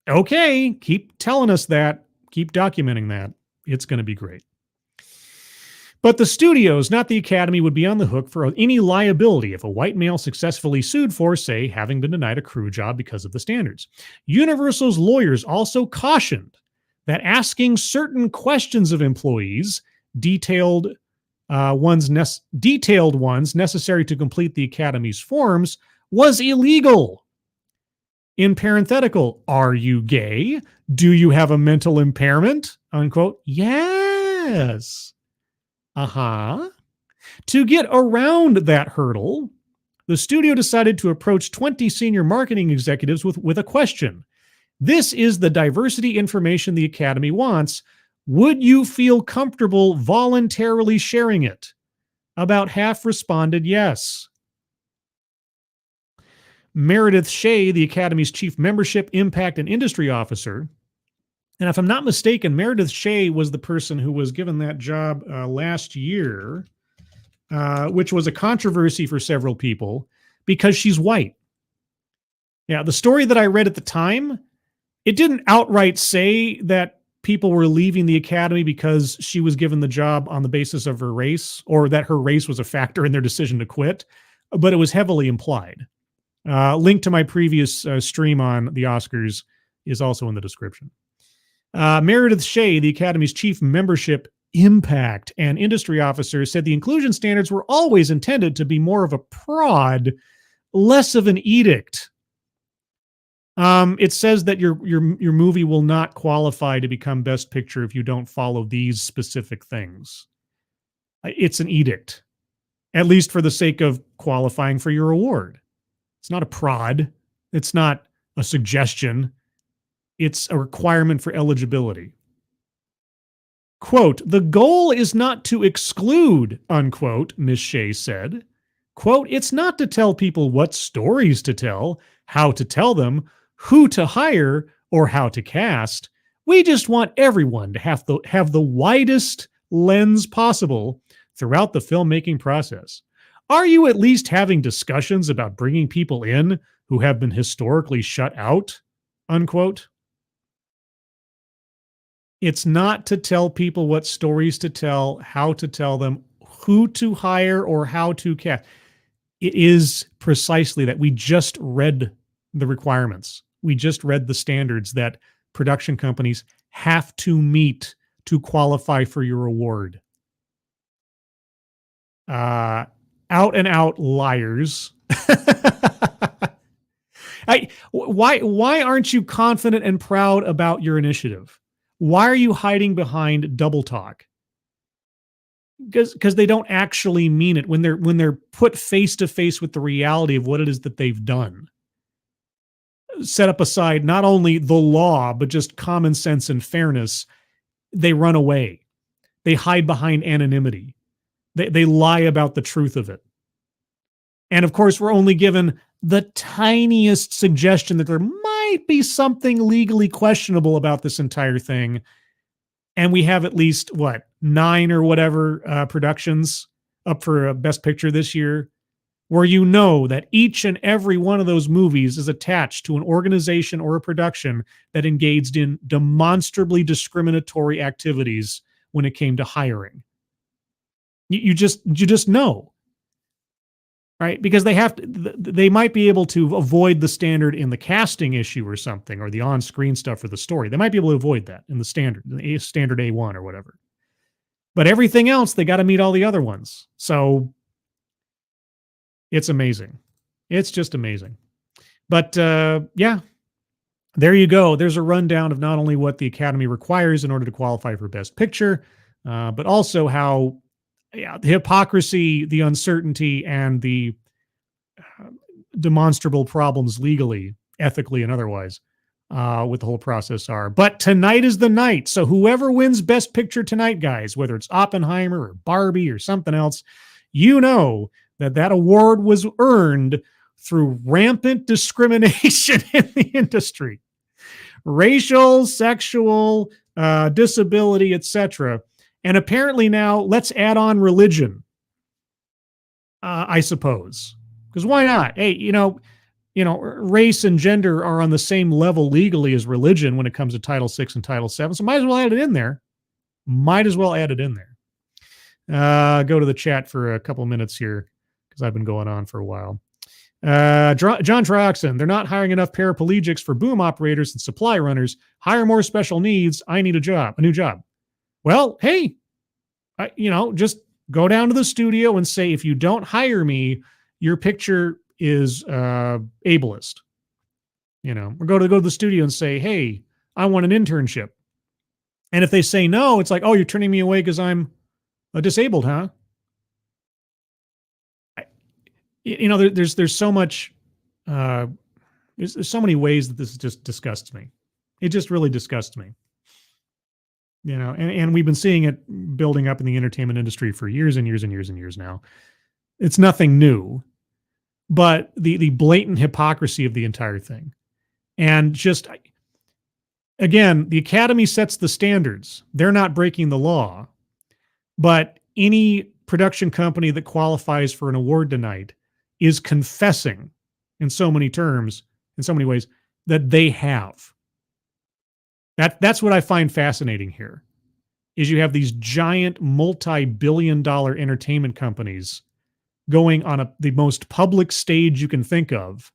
Okay, keep telling us that. Keep documenting that. It's going to be great. But the studios, not the Academy, would be on the hook for any liability if a white male successfully sued for, say, having been denied a crew job because of the standards. Universal's lawyers also cautioned that asking certain questions of employees, detailed ones necessary to complete the Academy's forms, was illegal. In parenthetical, are you gay? Do you have a mental impairment? Unquote. Yes. To get around that hurdle, the studio decided to approach 20 senior marketing executives with a question. This is the diversity information the Academy wants. Would you feel comfortable voluntarily sharing it? About half responded yes. Meredith Shea, the Academy's chief membership, impact, and industry officer, and if I'm not mistaken, Meredith Shea was the person who was given that job last year, which was a controversy for several people because she's white. Yeah, the story that I read at the time, it didn't outright say that people were leaving the Academy because she was given the job on the basis of her race, or that her race was a factor in their decision to quit, but it was heavily implied. Link to my previous stream on the Oscars is also in the description. Meredith Shea, the Academy's chief membership, impact, and industry officer, said the inclusion standards were always intended to be more of a prod, less of an edict. It says that your movie will not qualify to become Best Picture if you don't follow these specific things. It's an edict, at least for the sake of qualifying for your award. It's not a prod. It's not a suggestion. It's a requirement for eligibility. Quote, the goal is not to exclude, unquote, Ms. Shea said. Quote, it's not to tell people what stories to tell, how to tell them, who to hire, or how to cast. We just want everyone to have the widest lens possible throughout the filmmaking process. Are you at least having discussions about bringing people in who have been historically shut out, unquote? It's not to tell people what stories to tell, how to tell them, who to hire, or how to cast. It is precisely that. We just read the requirements we just read the standards that production companies have to meet to qualify for your award. Out and out liars. Why aren't you confident and proud about your initiative? Why are you hiding behind double talk? Because they don't actually mean it when they're put face to face with the reality of what it is that they've done. Set up aside not only the law, but just common sense and fairness, they run away. They hide behind anonymity. They lie about the truth of it. And of course, we're only given the tiniest suggestion that there might be something legally questionable about this entire thing. And we have at least, 9 or whatever productions up for a Best Picture this year, where you know that each and every one of those movies is attached to an organization or a production that engaged in demonstrably discriminatory activities when it came to hiring. You just know, right? Because they might be able to avoid the standard in the casting issue or something, or the on-screen stuff for the story. They might be able to avoid that in the standard A1 or whatever. But everything else, they got to meet all the other ones. So it's amazing. It's just amazing. But yeah, there you go. There's a rundown of not only what the Academy requires in order to qualify for Best Picture, but also how the hypocrisy, the uncertainty, and the demonstrable problems legally, ethically, and otherwise with the whole process are. But tonight is the night. So whoever wins Best Picture tonight, guys, whether it's Oppenheimer or Barbie or something else, you know that award was earned through rampant discrimination in the industry. Racial, sexual, disability, etc. And apparently now let's add on religion, I suppose. Because why not? Hey, race and gender are on the same level legally as religion when it comes to Title VI and Title VII. So might as well add it in there. Go to the chat for a couple minutes here because I've been going on for a while. John Trioxin, they're not hiring enough paraplegics for boom operators and supply runners. Hire more special needs. I need a new job. Well, hey, just go down to the studio and say, if you don't hire me, your picture is ableist. Or go to the studio and say, hey, I want an internship. And if they say no, it's like, oh, you're turning me away because I'm disabled, huh? There's so much, there's so many ways that this just disgusts me. It just really disgusts me. And we've been seeing it building up in the entertainment industry for years and years and years and years now. It's nothing new, but the blatant hypocrisy of the entire thing. And just, again, the Academy sets the standards. They're not breaking the law, but any production company that qualifies for an award tonight is confessing in so many terms, in so many ways, that they have. That's what I find fascinating here, is you have these giant multi-billion-dollar entertainment companies going on the most public stage you can think of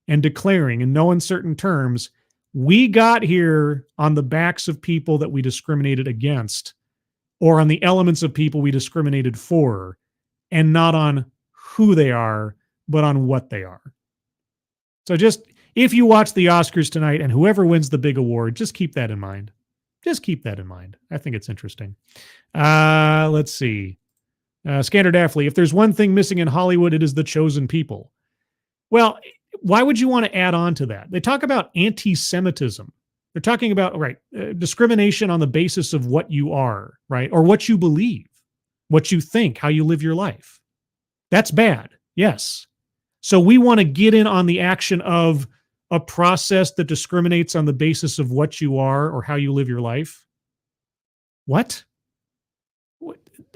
and declaring in no uncertain terms, we got here on the backs of people that we discriminated against, or on the elements of people we discriminated for, and not on who they are, but on what they are. So just, if you watch the Oscars tonight and whoever wins the big award, just keep that in mind. Just keep that in mind. I think it's interesting. Let's see. Scanner Daffley, if there's one thing missing in Hollywood, it is the chosen people. Well, why would you want to add on to that? They talk about anti-Semitism. They're talking about, discrimination on the basis of what you are, right? Or what you believe, what you think, how you live your life. That's bad. Yes. So we want to get in on the action of a process that discriminates on the basis of what you are or how you live your life. What?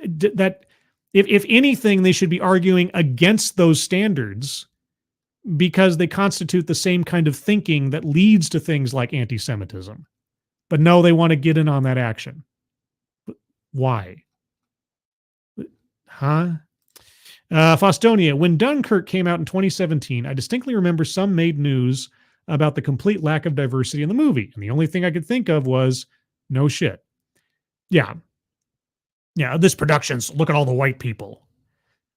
That, if anything, they should be arguing against those standards because they constitute the same kind of thinking that leads to things like anti-Semitism. But no, they want to get in on that action. Why? Huh? Faustonia, when Dunkirk came out in 2017, I distinctly remember some made news about the complete lack of diversity in the movie. And the only thing I could think of was, no shit. Yeah. Yeah, this production's, look at all the white people.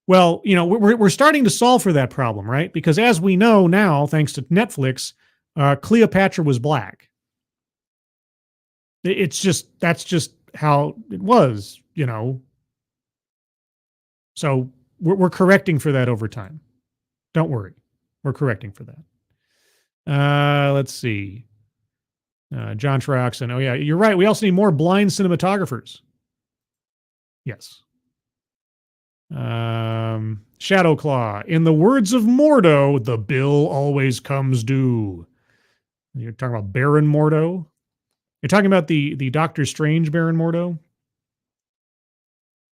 Well, we're starting to solve for that problem, right? Because as we know now, thanks to Netflix, Cleopatra was black. That's just how it was, So we're correcting for that over time. Don't worry. We're correcting for that. Let's see. John Troxon. Oh, yeah, you're right. We also need more blind cinematographers. Yes. Shadowclaw. In the words of Mordo, the bill always comes due. You're talking about Baron Mordo? You're talking about the Doctor Strange Baron Mordo?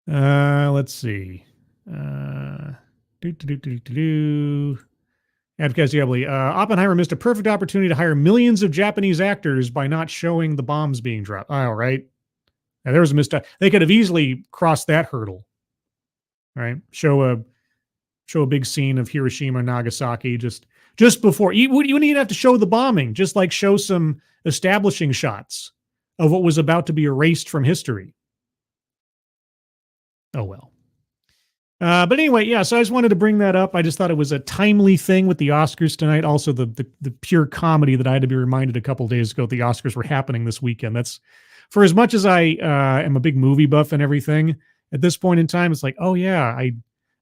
Let's see. Oppenheimer missed a perfect opportunity to hire millions of Japanese actors by not showing the bombs being dropped. Oh, right. Now, there was a mistake. They could have easily crossed that hurdle. Right? Show a big scene of Hiroshima and Nagasaki just before. You wouldn't even have to show the bombing. Just like show some establishing shots of what was about to be erased from history. Oh, well. But anyway, yeah, so I just wanted to bring that up. I just thought it was a timely thing with the Oscars tonight. Also, the pure comedy that I had to be reminded a couple days ago the Oscars were happening this weekend. That's, for as much as I am a big movie buff and everything, at this point in time, it's like, oh, yeah,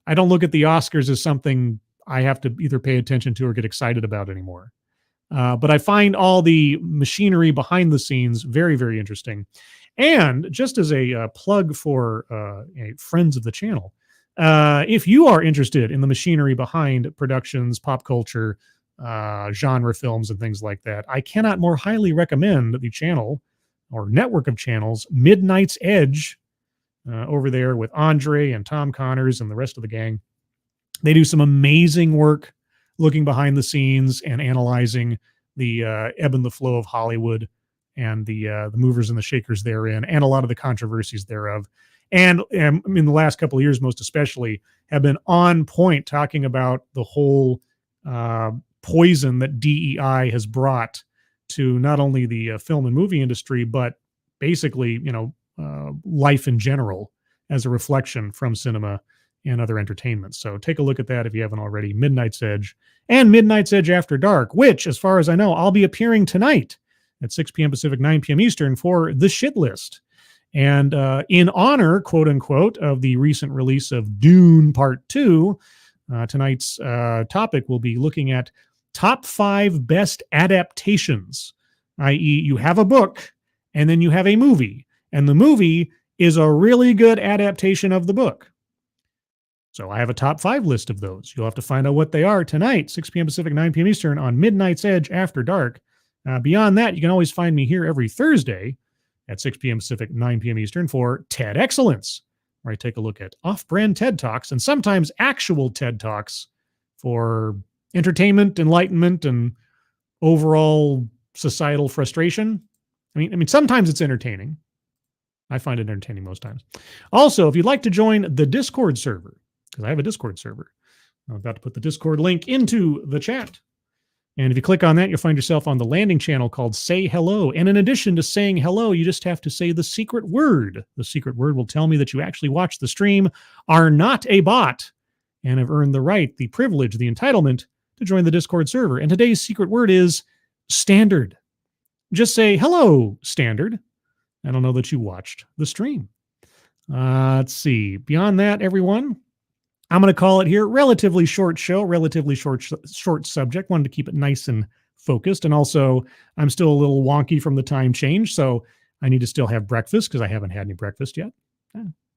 I don't look at the Oscars as something I have to either pay attention to or get excited about anymore. But I find all the machinery behind the scenes very, very interesting. And just as a plug for friends of the channel, if you are interested in the machinery behind productions, pop culture, genre films, and things like that, I cannot more highly recommend the channel or network of channels, Midnight's Edge, over there with Andre and Tom Connors and the rest of the gang. They do some amazing work looking behind the scenes and analyzing the ebb and the flow of Hollywood and the movers and the shakers therein, and a lot of the controversies thereof. And in the last couple of years, most especially, have been on point talking about the whole poison that DEI has brought to not only the film and movie industry, but basically, life in general as a reflection from cinema and other entertainment. So take a look at that if you haven't already. Midnight's Edge and Midnight's Edge After Dark, which, as far as I know, I'll be appearing tonight at 6 p.m. Pacific, 9 p.m. Eastern for The Shit List. And in honor, quote unquote, of the recent release of Dune Part 2, tonight's topic will be looking at top 5 best adaptations, i.e. you have a book and then you have a movie, and the movie is a really good adaptation of the book. So I have a top 5 list of those. You'll have to find out what they are tonight, 6 p.m. Pacific, 9 p.m. Eastern on Midnight's Edge After Dark. Beyond that, you can always find me here every Thursday at 6 p.m. Pacific, 9 p.m. Eastern for TED Excellence, where I take a look at off-brand TED Talks and sometimes actual TED Talks for entertainment, enlightenment, and overall societal frustration. I mean, sometimes it's entertaining. I find it entertaining most times. Also, if you'd like to join the Discord server, because I have a Discord server, I'm about to put the Discord link into the chat. And if you click on that, you'll find yourself on the landing channel called Say Hello. And in addition to saying hello, you just have to say the secret word. The secret word will tell me that you actually watched the stream, are not a bot, and have earned the right, the privilege, the entitlement to join the Discord server. And today's secret word is standard. Just say, hello, standard. I don't know that you watched the stream. Let's see. Beyond that, everyone, I'm going to call it here. Relatively short show, relatively short subject. Wanted to keep it nice and focused. And also, I'm still a little wonky from the time change, so I need to still have breakfast because I haven't had any breakfast yet.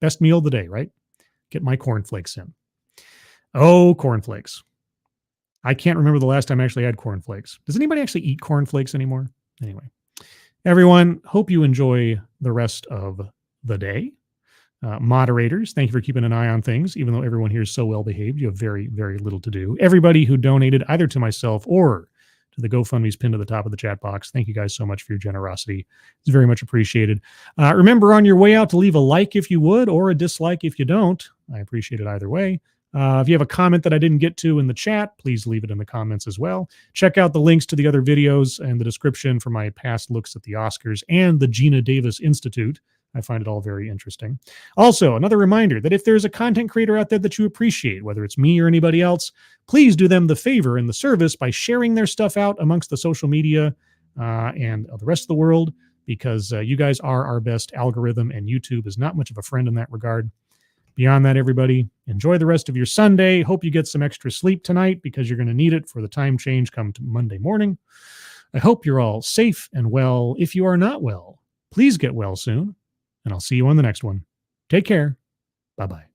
Best meal of the day, right? Get my cornflakes in. Oh, cornflakes. I can't remember the last time I actually had cornflakes. Does anybody actually eat cornflakes anymore? Anyway, everyone, hope you enjoy the rest of the day. Moderators, thank you for keeping an eye on things. Even though everyone here is so well behaved, you have very, very little to do. Everybody who donated either to myself or to the GoFundMe's pinned to the top of the chat box, thank you guys so much for your generosity. It's very much appreciated. Remember on your way out to leave a like if you would, or a dislike if you don't. I appreciate it either way. If you have a comment that I didn't get to in the chat, please leave it in the comments as well. Check out the links to the other videos and the description for my past looks at the Oscars and the Gina Davis Institute. I find it all very interesting. Also, another reminder that if there's a content creator out there that you appreciate, whether it's me or anybody else, please do them the favor and the service by sharing their stuff out amongst the social media and the rest of the world, because you guys are our best algorithm, and YouTube is not much of a friend in that regard. Beyond that, everybody, enjoy the rest of your Sunday. Hope you get some extra sleep tonight, because you're going to need it for the time change come to Monday morning. I hope you're all safe and well. If you are not well, please get well soon. And I'll see you on the next one. Take care. Bye-bye.